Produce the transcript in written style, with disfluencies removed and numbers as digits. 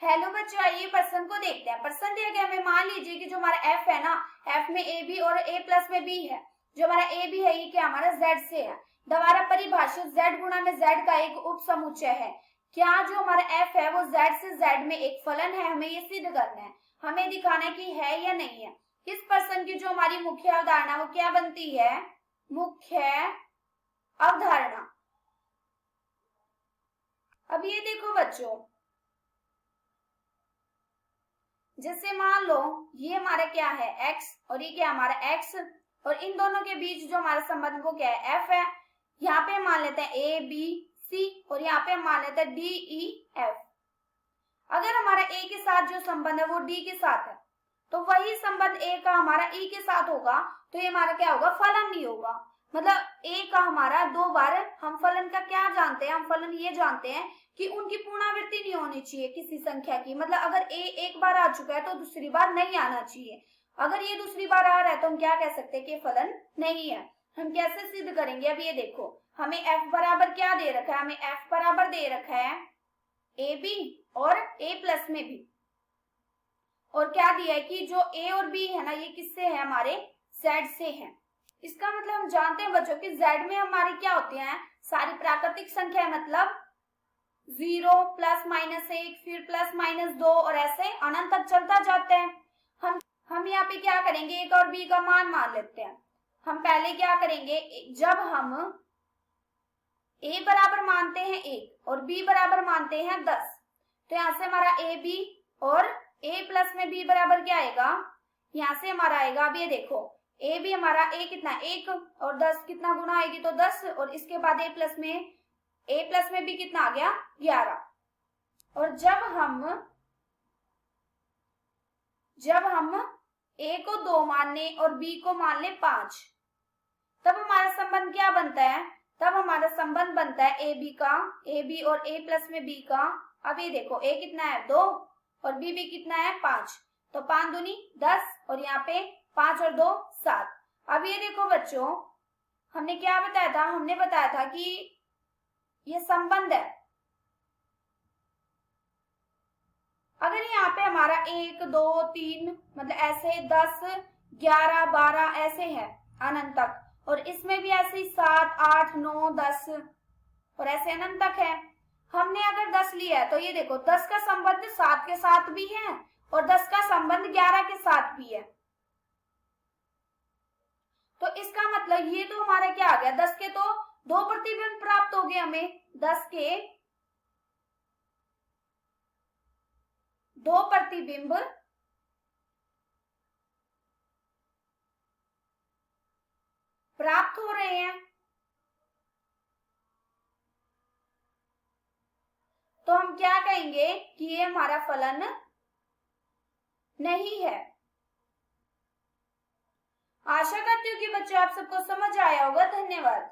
Hello बच्चों, आइए प्रश्न को देखते हैं। प्रश्न दिया गया हमें, मान लीजिए कि जो हमारा एफ है ना, एफ में ए बी और ए प्लस में बी है। जो हमारा ए बी है ये क्या हमारा जेड से है। द्वारा परिभाषित जेड गुणा में जेड का एक उप समुच्चय है। क्या जो हमारा एफ है वो जेड से जेड में एक फलन है, हमें ये सिद्ध करना है। हमें दिखाना है कि है या नहीं है। इस प्रश्न की जो हमारी मुख्य अवधारणा वो क्या बनती है, मुख्य अवधारणा। अब ये देखो बच्चों, जैसे मान लो ये हमारा क्या है x और ये क्या हमारा x, और इन दोनों के बीच जो हमारा संबंध वो क्या है f है। यहाँ पे मान लेते हैं a b c और यहाँ पे मान लेते हैं d e f। अगर हमारा a के साथ जो संबंध है वो d के साथ है, तो वही संबंध a का हमारा e के साथ होगा, तो ये हमारा क्या होगा, फलन नहीं होगा। मतलब a का हमारा दो बार, हम फलन का क्या जानते हैं, हम फलन ये जानते हैं कि उनकी पुनरावृत्ति नहीं होनी चाहिए किसी संख्या की। मतलब अगर a एक बार आ चुका है तो दूसरी बार नहीं आना चाहिए। अगर ये दूसरी बार आ रहा है तो हम क्या कह सकते हैं कि फलन नहीं है। हम कैसे सिद्ध करेंगे, अब ये देखो हमें f बराबर क्या दे रखा है, हमें f बराबर दे रखा है ए बी और a प्लस में भी, और क्या दिया है कि जो a और b है ना ये किससे है, हमारे z से है। इसका मतलब हम जानते हैं बच्चों कि z में हमारी क्या होती हैं, सारी प्राकृतिक संख्या, मतलब 0 प्लस माइनस 1 फिर प्लस माइनस 2 और ऐसे अनंत तक चलता जाता है। हम यहाँ पे क्या करेंगे, एक और b का मान लेते हैं। हम पहले क्या करेंगे, जब हम a बराबर मानते हैं 1 और b बराबर मानते हैं 10, तो यहाँ से हमारा a b और a प्लस में b बराबर क्या आएगा, यहाँ से हमारा आएगा, अब ये देखो a भी हमारा a कितना 1 और 10 कितना गुना आएगी तो 10, और इसके बाद a प्लस में भी कितना आ गया 11। और जब हम a को 2 मान ले और b को मान ले 5, तब हमारा संबंध क्या बनता है, तब हमारा संबंध बनता है a b और a प्लस में b का। अब ये देखो a कितना है 2 और b भी कितना है 5, तो 5 दूनी 10 और यहाँ पे 5 और 2 7। अब ये देखो बच्चों, हमने क्या बताया था, हमने बताया था कि ये संबंध है। अगर यहाँ पे हमारा 1 2 3 मतलब ऐसे 10 11 12 ऐसे है अनंत तक, और इसमें भी ऐसे 7 8 9 10 और ऐसे अनंत तक है। हमने अगर 10 लिया है तो ये देखो 10 का संबंध 7 के साथ भी है और 10 का संबंध 11 के साथ भी है। तो इसका मतलब ये तो हमारा क्या आ गया, 10 के तो 2 प्रतिबिंब प्राप्त हो गए हमें, 10 के 2 प्रतिबिंब प्राप्त हो रहे हैं। तो हम क्या कहेंगे कि ये हमारा फलन नहीं है। आशा करती हूँ कि बच्चों आप सबको समझ आया होगा। धन्यवाद।